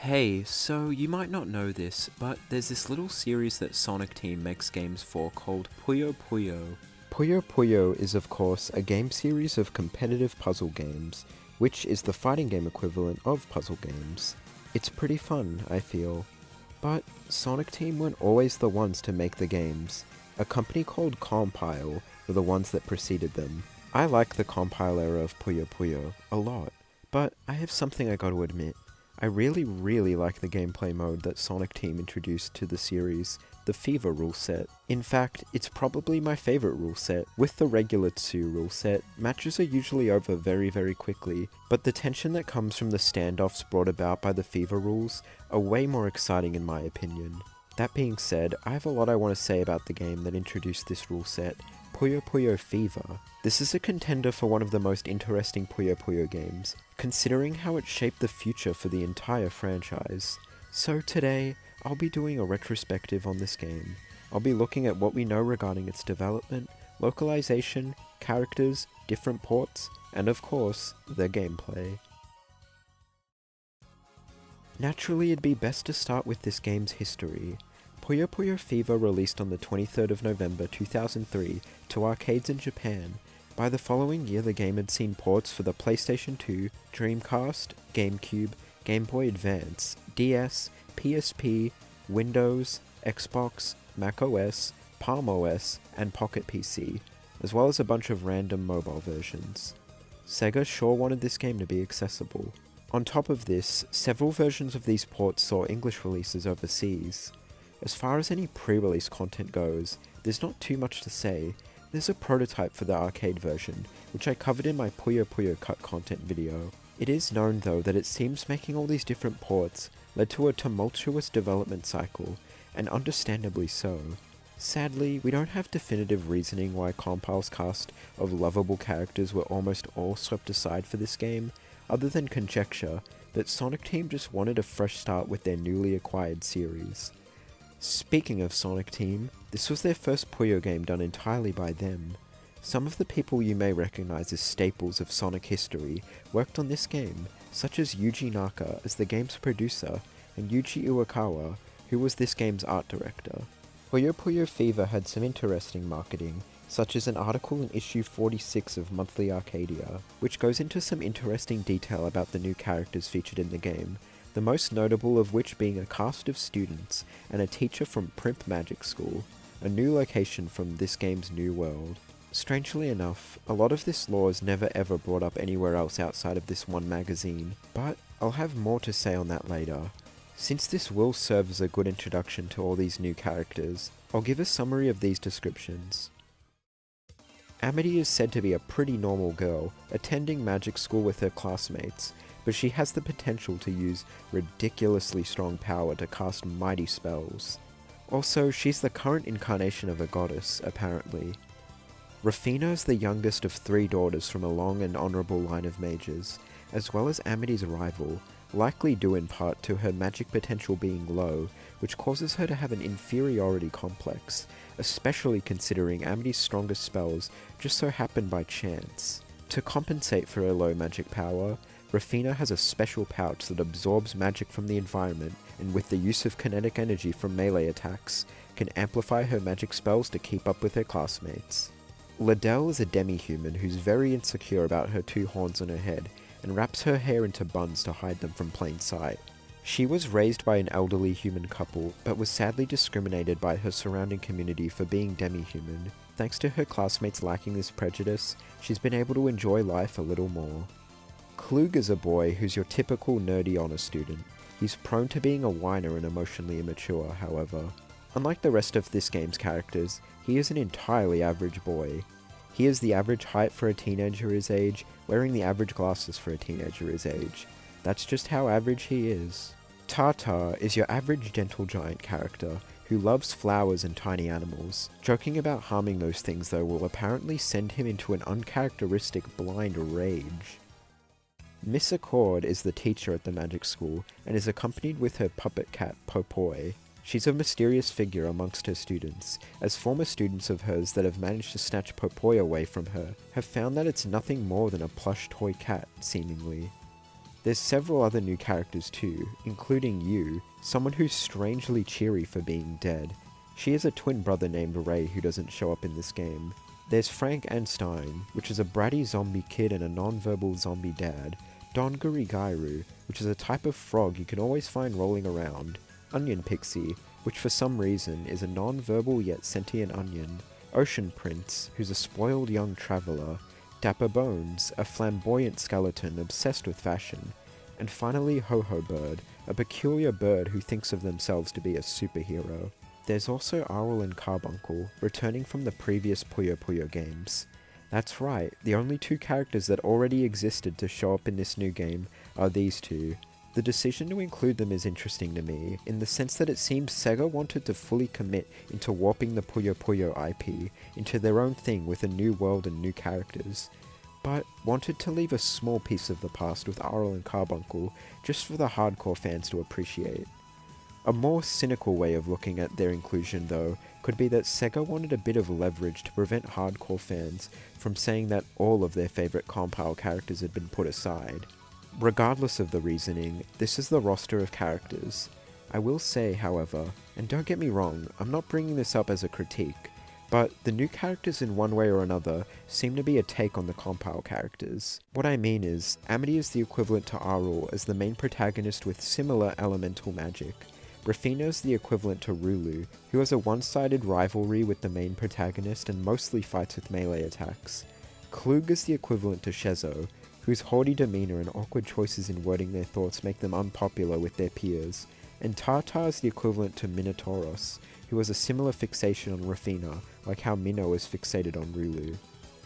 Hey, so you might not know this, but there's this little series that Sonic Team makes games for called Puyo Puyo. Puyo Puyo is of course a game series of competitive puzzle games, which is the fighting game equivalent of puzzle games. It's pretty fun, I feel. But Sonic Team weren't always the ones to make the games. A company called Compile were the ones that preceded them. I like the Compile era of Puyo Puyo a lot, but I have something I gotta admit. I really like the gameplay mode that Sonic Team introduced to the series, the Fever rule set. In fact, it's probably my favorite rule set. With the regular 2 rule set, matches are usually over very quickly, but the tension that comes from the standoffs brought about by the Fever rules are way more exciting in my opinion. That being said, I have a lot I want to say about the game that introduced this rule set, Puyo Puyo Fever. This is a contender for one of the most interesting Puyo Puyo games, considering how it shaped the future for the entire franchise. So today, I'll be doing a retrospective on this game. I'll be looking at what we know regarding its development, localization, characters, different ports, and of course, the gameplay. Naturally, it'd be best to start with this game's history. Puyo Puyo Fever released on the 23rd of November 2003 to arcades in Japan. By the following year, the game had seen ports for the PlayStation 2, Dreamcast, Gamecube, Game Boy Advance, DS, PSP, Windows, Xbox, macOS, Palm OS, and Pocket PC, as well as a bunch of random mobile versions. Sega sure wanted this game to be accessible. On top of this, several versions of these ports saw English releases overseas. As far as any pre-release content goes, there's not too much to say. There's a prototype for the arcade version, which I covered in my Puyo Puyo cut content video. It is known though that it seems making all these different ports led to a tumultuous development cycle, and understandably so. Sadly, we don't have definitive reasoning why Compile's cast of lovable characters were almost all swept aside for this game, other than conjecture that Sonic Team just wanted a fresh start with their newly acquired series. Speaking of Sonic Team, this was their first Puyo game done entirely by them. Some of the people you may recognize as staples of Sonic history worked on this game, such as Yuji Naka as the game's producer, and Yuji Iwakawa, who was this game's art director. Puyo Puyo Fever had some interesting marketing, such as an article in issue 46 of Monthly Arcadia, which goes into some interesting detail about the new characters featured in the game, the most notable of which being a cast of students and a teacher from Primp Magic School, a new location from this game's new world. Strangely enough, a lot of this lore is never ever brought up anywhere else outside of this one magazine, but I'll have more to say on that later. Since this will serve as a good introduction to all these new characters, I'll give a summary of these descriptions. Amity is said to be a pretty normal girl, attending magic school with her classmates, but she has the potential to use ridiculously strong power to cast mighty spells. Also, she's the current incarnation of a goddess, apparently. Rafina is the youngest of 3 daughters from a long and honourable line of mages, as well as Amity's rival, likely due in part to her magic potential being low, which causes her to have an inferiority complex, especially considering Amity's strongest spells just so happen by chance. To compensate for her low magic power, Rafina has a special pouch that absorbs magic from the environment, and with the use of kinetic energy from melee attacks, can amplify her magic spells to keep up with her classmates. Liddell is a demi-human who's very insecure about her 2 horns on her head, and wraps her hair into buns to hide them from plain sight. She was raised by an elderly human couple, but was sadly discriminated by her surrounding community for being demi-human. Thanks to her classmates lacking this prejudice, she's been able to enjoy life a little more. Klug is a boy who's your typical nerdy honor student. He's prone to being a whiner and emotionally immature, however. Unlike the rest of this game's characters, he is an entirely average boy. He is the average height for a teenager his age, wearing the average glasses for a teenager his age. That's just how average he is. Tata is your average gentle giant character, who loves flowers and tiny animals. Joking about harming those things though will apparently send him into an uncharacteristic blind rage. Miss Accord is the teacher at the magic school, and is accompanied with her puppet cat, Popoi. She's a mysterious figure amongst her students, as former students of hers that have managed to snatch Popoi away from her have found that it's nothing more than a plush toy cat, seemingly. There's several other new characters too, including Yu, someone who's strangely cheery for being dead. She has a twin brother named Ray who doesn't show up in this game. There's Frank and Stein, which is a bratty zombie kid and a non-verbal zombie dad. Dongari Gairu, which is a type of frog you can always find rolling around. Onion Pixie, which for some reason is a non-verbal yet sentient onion. Ocean Prince, who's a spoiled young traveller. Dapper Bones, a flamboyant skeleton obsessed with fashion. And finally Ho-Ho Bird, a peculiar bird who thinks of themselves to be a superhero. There's also Owl and Carbuncle, returning from the previous Puyo Puyo games. That's right, the only two characters that already existed to show up in this new game are these two. The decision to include them is interesting to me, in the sense that it seems Sega wanted to fully commit into warping the Puyo Puyo IP into their own thing with a new world and new characters, but wanted to leave a small piece of the past with Owl and Carbuncle just for the hardcore fans to appreciate. A more cynical way of looking at their inclusion though could be that Sega wanted a bit of leverage to prevent hardcore fans from saying that all of their favourite compile characters had been put aside. Regardless of the reasoning, this is the roster of characters. I will say, however, and don't get me wrong, I'm not bringing this up as a critique, but the new characters in one way or another seem to be a take on the compile characters. What I mean is, Amity is the equivalent to Arul as the main protagonist with similar elemental magic. Rafina is the equivalent to Rulu, who has a one-sided rivalry with the main protagonist and mostly fights with melee attacks. Klug is the equivalent to Shezo, whose haughty demeanour and awkward choices in wording their thoughts make them unpopular with their peers. And Tartar is the equivalent to Minotauros, who has a similar fixation on Rafina, like how Minnow is fixated on Rulu.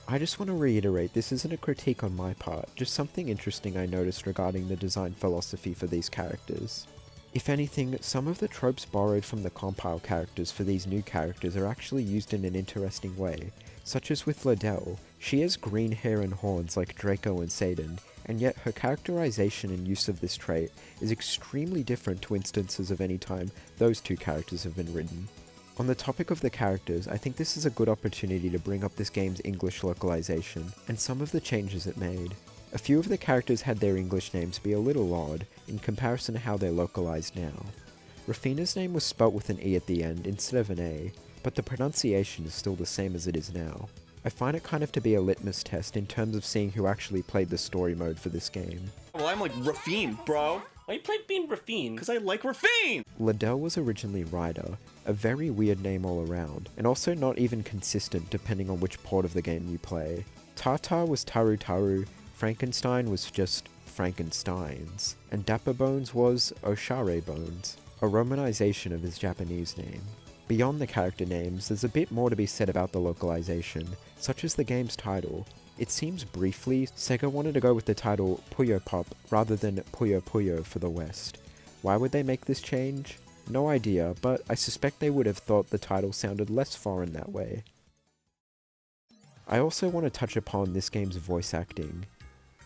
I just want to reiterate, this isn't a critique on my part, just something interesting I noticed regarding the design philosophy for these characters. If anything, some of the tropes borrowed from the compile characters for these new characters are actually used in an interesting way, such as with Liddell. She has green hair and horns like Draco and Satan, and yet her characterization and use of this trait is extremely different to instances of any time those two characters have been written. On the topic of the characters, I think this is a good opportunity to bring up this game's English localization, and some of the changes it made. A few of the characters had their English names be a little odd, in comparison to how they're localized now. Rafina's name was spelt with an E at the end instead of an A, but the pronunciation is still the same as it is now. I find it kind of to be a litmus test in terms of seeing who actually played the story mode for this game. Well, I'm like Rafine, bro. Why you play being Rafine? Because I like Rafine! Liddell was originally Ryder, a very weird name all around, and also not even consistent depending on which port of the game you play. Tartar was Taru Taru, Frankenstein was just Frankensteins, and Dapper Bones was Oshare Bones, a romanization of his Japanese name. Beyond the character names, there's a bit more to be said about the localization, such as the game's title. It seems briefly, Sega wanted to go with the title Puyo Pop rather than Puyo Puyo for the West. Why would they make this change? No idea, but I suspect they would have thought the title sounded less foreign that way. I also want to touch upon this game's voice acting.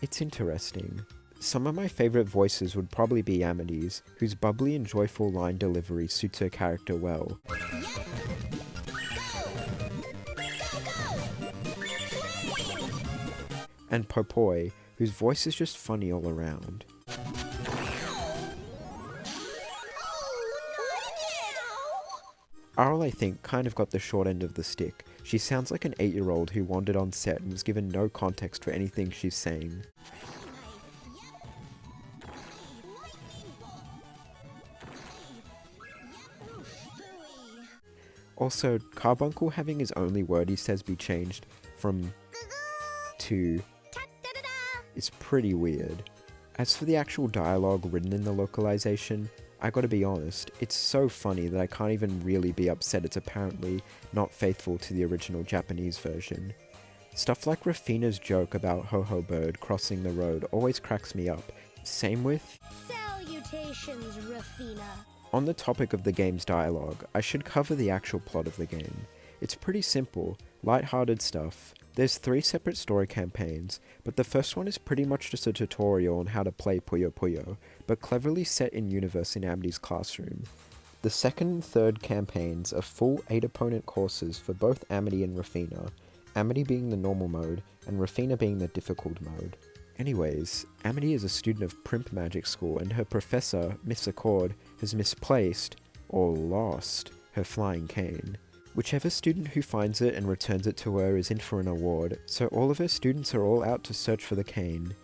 It's interesting. Some of my favourite voices would probably be Amity's, whose bubbly and joyful line delivery suits her character well. And Popoi, whose voice is just funny all around. Arl, I think, kind of got the short end of the stick. She sounds like an 8-year-old who wandered on set and was given no context for anything she's saying. Also, Carbuncle having his only word he says be changed from to is pretty weird. As for the actual dialogue written in the localization, I gotta be honest, it's so funny that I can't even really be upset it's apparently not faithful to the original Japanese version. Stuff like Rafina's joke about Ho-Ho Bird crossing the road always cracks me up. Same with Salutations, Rafina. On the topic of the game's dialogue, I should cover the actual plot of the game. It's pretty simple, light-hearted stuff. There's 3 separate story campaigns, but the first one is pretty much just a tutorial on how to play Puyo Puyo, but cleverly set in universe in Amity's classroom. The second and third campaigns are full 8-opponent courses for both Amity and Rafina, Amity being the normal mode, and Rafina being the difficult mode. Anyways, Amity is a student of Primp Magic School and her professor, Miss Accord, has misplaced, or lost, her flying cane. Whichever student who finds it and returns it to her is in for an award, so all of her students are all out to search for the cane.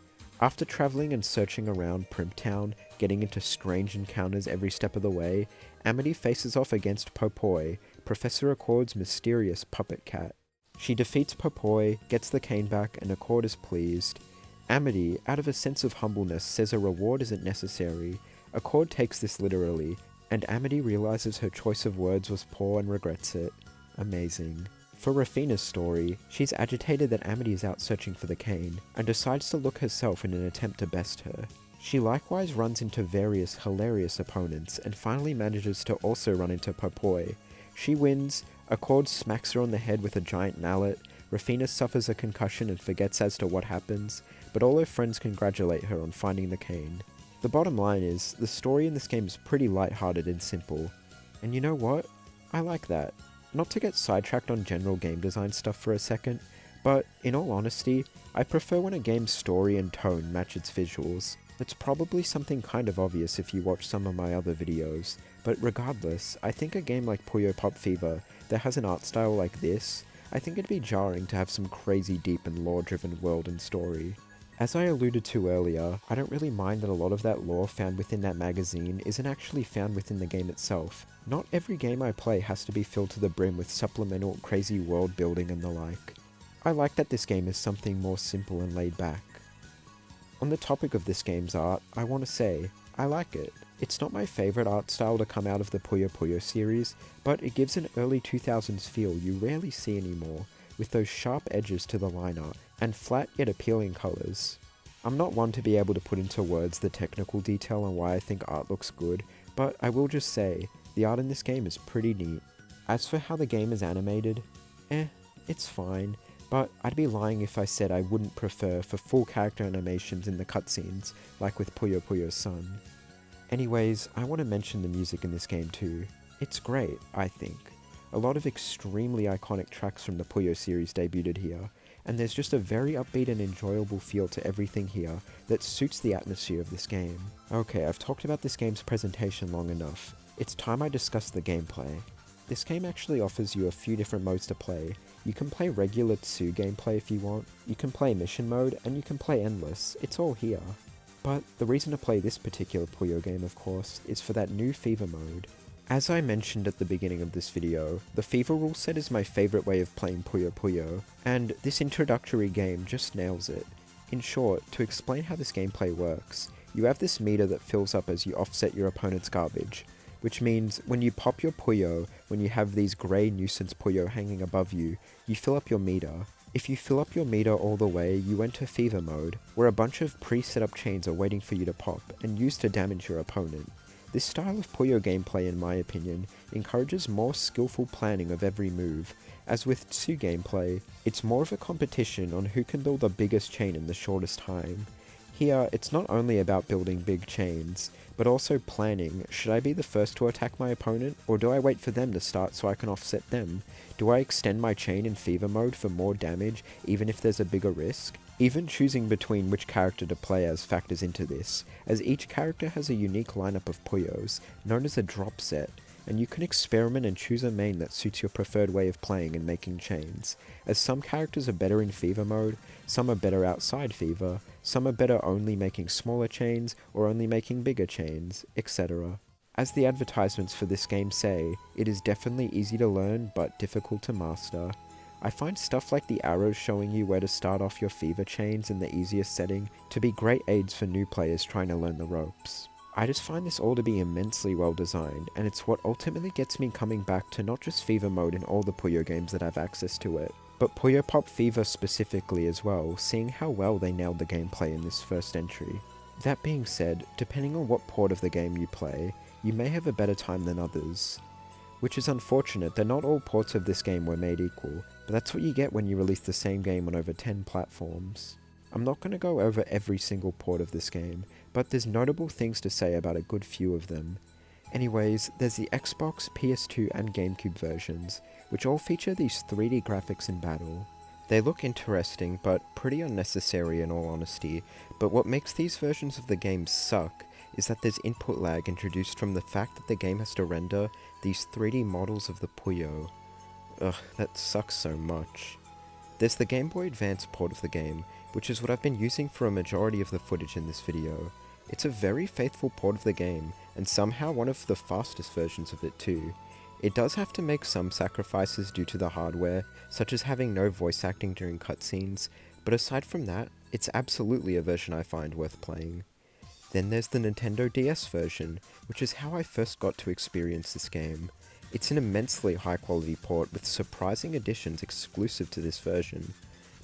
After travelling and searching around Primptown, getting into strange encounters every step of the way, Amity faces off against Popoy, Professor Accord's mysterious puppet cat. She defeats Popoy, gets the cane back, and Accord is pleased. Amity, out of a sense of humbleness, says a reward isn't necessary. Accord takes this literally, and Amity realizes her choice of words was poor and regrets it. Amazing. For Rafina's story, she's agitated that Amity is out searching for the cane, and decides to look herself in an attempt to best her. She likewise runs into various hilarious opponents, and finally manages to also run into Popoy. She wins, Accord smacks her on the head with a giant mallet, Rafina suffers a concussion and forgets as to what happens, but all her friends congratulate her on finding the cane. The bottom line is, the story in this game is pretty lighthearted and simple. And you know what? I like that. Not to get sidetracked on general game design stuff for a second, but in all honesty, I prefer when a game's story and tone match its visuals. That's probably something kind of obvious if you watch some of my other videos, but regardless, I think a game like Puyo Pop Fever that has an art style like this, I think it'd be jarring to have some crazy deep and lore-driven world and story. As I alluded to earlier, I don't really mind that a lot of that lore found within that magazine isn't actually found within the game itself. Not every game I play has to be filled to the brim with supplemental crazy world building and the like. I like that this game is something more simple and laid back. On the topic of this game's art, I want to say, I like it. It's not my favourite art style to come out of the Puyo Puyo series, but it gives an early 2000s feel you rarely see anymore, with those sharp edges to the line art, and flat yet appealing colours. I'm not one to be able to put into words the technical detail on why I think art looks good, but I will just say, the art in this game is pretty neat. As for how the game is animated, it's fine, but I'd be lying if I said I wouldn't prefer for full character animations in the cutscenes, like with Puyo Puyo's son. Anyways, I want to mention the music in this game too. It's great, I think. A lot of extremely iconic tracks from the Puyo series debuted here, and there's just a very upbeat and enjoyable feel to everything here that suits the atmosphere of this game. Okay, I've talked about this game's presentation long enough. It's time I discuss the gameplay. This game actually offers you a few different modes to play. You can play regular Tsu gameplay if you want, you can play mission mode, and you can play endless. It's all here. But the reason to play this particular Puyo game, of course, is for that new Fever mode. As I mentioned at the beginning of this video, the Fever rule set is my favourite way of playing Puyo Puyo, and this introductory game just nails it. In short, to explain how this gameplay works, you have this meter that fills up as you offset your opponent's garbage, which means when you pop your Puyo, when you have these grey nuisance Puyo hanging above you, you fill up your meter. If you fill up your meter all the way, you enter Fever mode, where a bunch of pre-set up chains are waiting for you to pop, and used to damage your opponent. This style of Puyo gameplay, in my opinion, encourages more skillful planning of every move. As with Tsu gameplay, it's more of a competition on who can build the biggest chain in the shortest time. Here, it's not only about building big chains, but also planning, should I be the first to attack my opponent, or do I wait for them to start so I can offset them? Do I extend my chain in Fever mode for more damage, even if there's a bigger risk? Even choosing between which character to play as factors into this, as each character has a unique lineup of Puyos, known as a drop set, and you can experiment and choose a main that suits your preferred way of playing and making chains, as some characters are better in Fever mode, some are better outside Fever, some are better only making smaller chains, or only making bigger chains, etc. As the advertisements for this game say, it is definitely easy to learn, but difficult to master. I find stuff like the arrows showing you where to start off your Fever chains in the easiest setting to be great aids for new players trying to learn the ropes. I just find this all to be immensely well designed, and it's what ultimately gets me coming back to not just Fever mode in all the Puyo games that have access to it, but Puyo Pop Fever specifically as well, seeing how well they nailed the gameplay in this first entry. That being said, depending on what port of the game you play, you may have a better time than others. Which is unfortunate that not all ports of this game were made equal, but that's what you get when you release the same game on over 10 platforms. I'm not going to go over every single port of this game, but there's notable things to say about a good few of them. Anyways, there's the Xbox, PS2 and Gamecube versions, which all feature these 3D graphics in battle. They look interesting, but pretty unnecessary in all honesty, but what makes these versions of the game suck is that there's input lag introduced from the fact that the game has to render these 3D models of the Puyo. Ugh, that sucks so much. There's the Game Boy Advance port of the game, which is what I've been using for a majority of the footage in this video. It's a very faithful port of the game, and somehow one of the fastest versions of it too. It does have to make some sacrifices due to the hardware, such as having no voice acting during cutscenes, but aside from that, it's absolutely a version I find worth playing. Then there's the Nintendo DS version, which is how I first got to experience this game. It's an immensely high quality port with surprising additions exclusive to this version.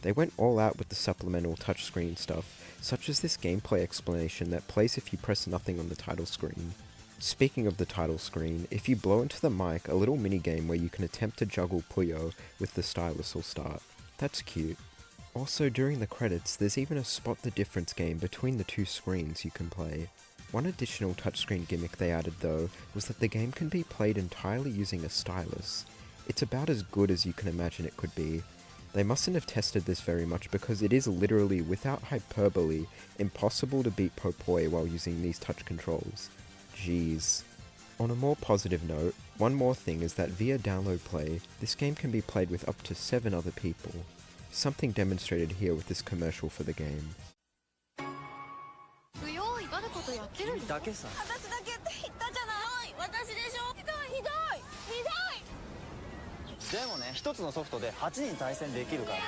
They went all out with the supplemental touchscreen stuff, such as this gameplay explanation that plays if you press nothing on the title screen. Speaking of the title screen, if you blow into the mic, a little minigame where you can attempt to juggle Puyo with the stylus will start. That's cute. Also, during the credits, there's even a spot the difference game between the two screens you can play. One additional touchscreen gimmick they added though was that the game can be played entirely using a stylus. It's about as good as you can imagine it could be. They mustn't have tested this very much because it is literally, without hyperbole, impossible to beat Popoi while using these touch controls. Jeez. On a more positive note, one more thing is that via download play, this game can be played with up to 7 other people. Something demonstrated here with this commercial for the game. 強い誰かとやってるのだけさ私だけって言ったじゃない私でしょひどいひどいひどいでもね一つのソフトで8人対戦できるから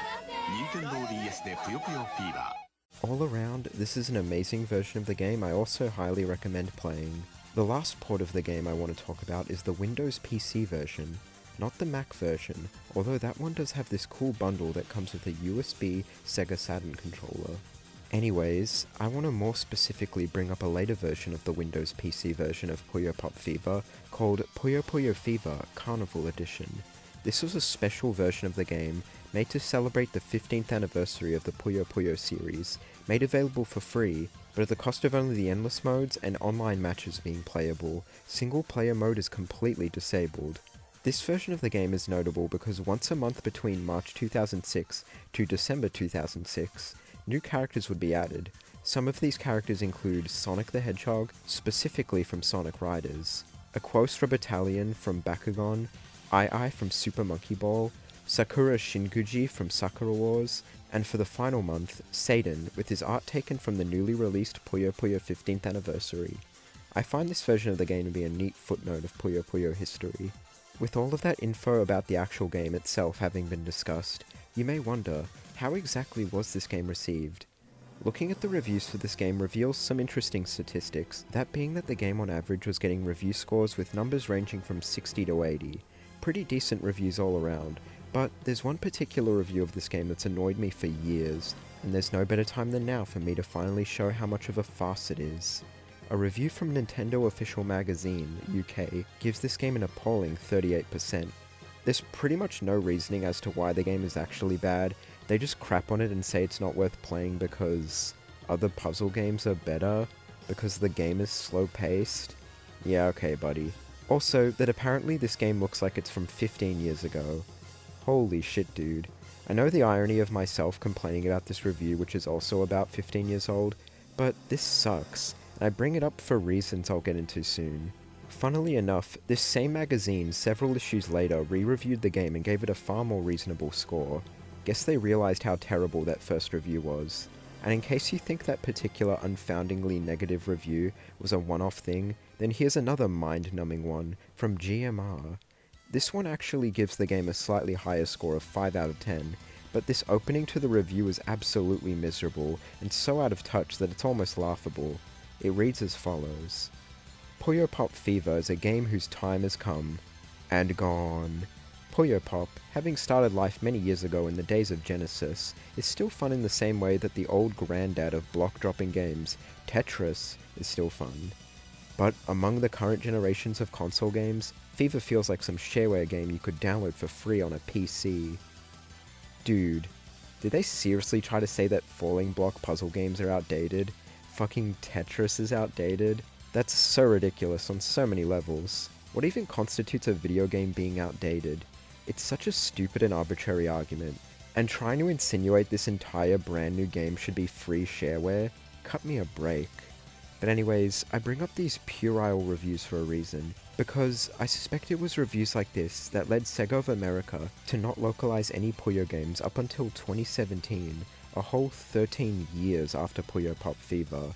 Nintendo DS で Puyo Puyo Fever All around, this is an amazing version of the game I also highly recommend playing. The last port of the game I want to talk about is the Windows PC version, not the Mac version, although that one does have this cool bundle that comes with a USB Sega Saturn controller. Anyways, I want to more specifically bring up a later version of the Windows PC version of Puyo Pop Fever called Puyo Puyo Fever Carnival Edition. This was a special version of the game made to celebrate the 15th anniversary of the Puyo Puyo series, made available for free, but at the cost of only the endless modes and online matches being playable. Single player mode is completely disabled. This version of the game is notable because once a month between March 2006 to December 2006, new characters would be added. Some of these characters include Sonic the Hedgehog, specifically from Sonic Riders, Aquostra Battalion from Bakugan, Ai from Super Monkey Ball, Sakura Shinguji from Sakura Wars, and for the final month, Satan, with his art taken from the newly released Puyo Puyo 15th anniversary. I find this version of the game to be a neat footnote of Puyo Puyo history. With all of that info about the actual game itself having been discussed, you may wonder, how exactly was this game received? Looking at the reviews for this game reveals some interesting statistics, that being that the game on average was getting review scores with numbers ranging from 60 to 80. Pretty decent reviews all around, but there's one particular review of this game that's annoyed me for years, and there's no better time than now for me to finally show how much of a farce it is. A review from Nintendo Official Magazine, UK, gives this game an appalling 38%. There's pretty much no reasoning as to why the game is actually bad, they just crap on it and say it's not worth playing because other puzzle games are better, because the game is slow-paced. Yeah, okay buddy. Also, that apparently this game looks like it's from 15 years ago. Holy shit, dude. I know the irony of myself complaining about this review, which is also about 15 years old, but this sucks, and I bring it up for reasons I'll get into soon. Funnily enough, this same magazine several issues later re-reviewed the game and gave it a far more reasonable score. Guess they realized how terrible that first review was. And in case you think that particular unfoundingly negative review was a one-off thing, then here's another mind-numbing one from GMR. This one actually gives the game a slightly higher score of 5 out of 10, but this opening to the review is absolutely miserable and so out of touch that it's almost laughable. It reads as follows. Puyo Pop Fever is a game whose time has come and gone. Puyo Pop, having started life many years ago in the days of Genesis, is still fun in the same way that the old granddad of block-dropping games, Tetris, is still fun. But among the current generations of console games, Fever feels like some shareware game you could download for free on a PC. Dude, did they seriously try to say that falling block puzzle games are outdated? Fucking Tetris is outdated? That's so ridiculous on so many levels. What even constitutes a video game being outdated? It's such a stupid and arbitrary argument. And trying to insinuate this entire brand new game should be free shareware? Cut me a break. But anyways, I bring up these puerile reviews for a reason, because I suspect it was reviews like this that led Sega of America to not localize any Puyo games up until 2017, a whole 13 years after Puyo Pop Fever.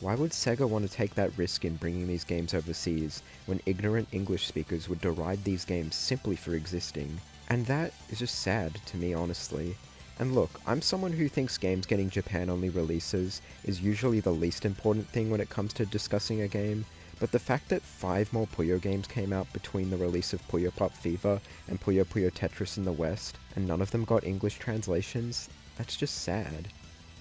Why would Sega want to take that risk in bringing these games overseas when ignorant English speakers would deride these games simply for existing? And that is just sad to me, honestly. And look, I'm someone who thinks games getting Japan-only releases is usually the least important thing when it comes to discussing a game, but the fact that 5 more Puyo games came out between the release of Puyo Pop Fever and Puyo Puyo Tetris in the West, and none of them got English translations, that's just sad.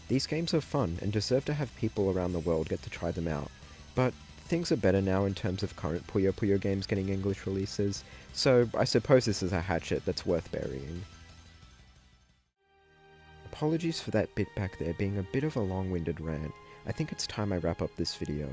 These games are fun and deserve to have people around the world get to try them out, but things are better now in terms of current Puyo Puyo games getting English releases, so I suppose this is a hatchet that's worth burying. Apologies for that bit back there being a bit of a long-winded rant. I think it's time I wrap up this video.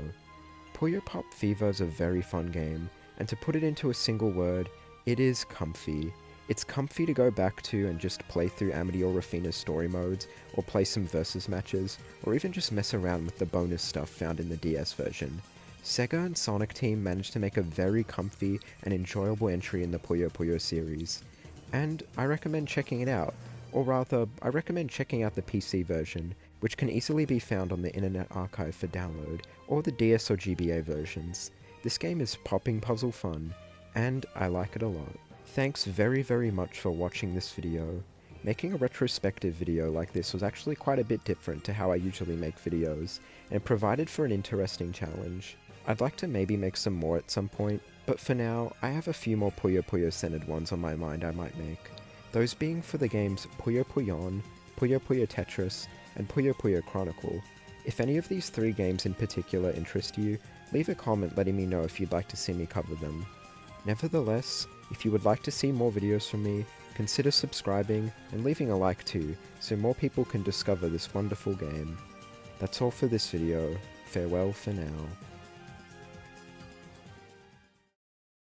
Puyo Pop Fever is a very fun game, and to put it into a single word, it is comfy. It's comfy to go back to and just play through Amity or Rafina's story modes, or play some versus matches, or even just mess around with the bonus stuff found in the DS version. Sega and Sonic Team managed to make a very comfy and enjoyable entry in the Puyo Puyo series, and I recommend checking it out. Or rather, I recommend checking out the PC version, which can easily be found on the Internet Archive for download, or the DS or GBA versions. This game is popping puzzle fun, and I like it a lot. Thanks very much for watching this video. Making a retrospective video like this was actually quite a bit different to how I usually make videos, and provided for an interesting challenge. I'd like to maybe make some more at some point, but for now, I have a few more Puyo Puyo centered ones on my mind I might make. Those being for the games Puyo Puyon, Puyo Puyo Tetris, and Puyo Puyo Chronicle. If any of these 3 games in particular interest you, leave a comment letting me know if you'd like to see me cover them. Nevertheless, if you would like to see more videos from me, consider subscribing and leaving a like too, so more people can discover this wonderful game. That's all for this video. Farewell for now.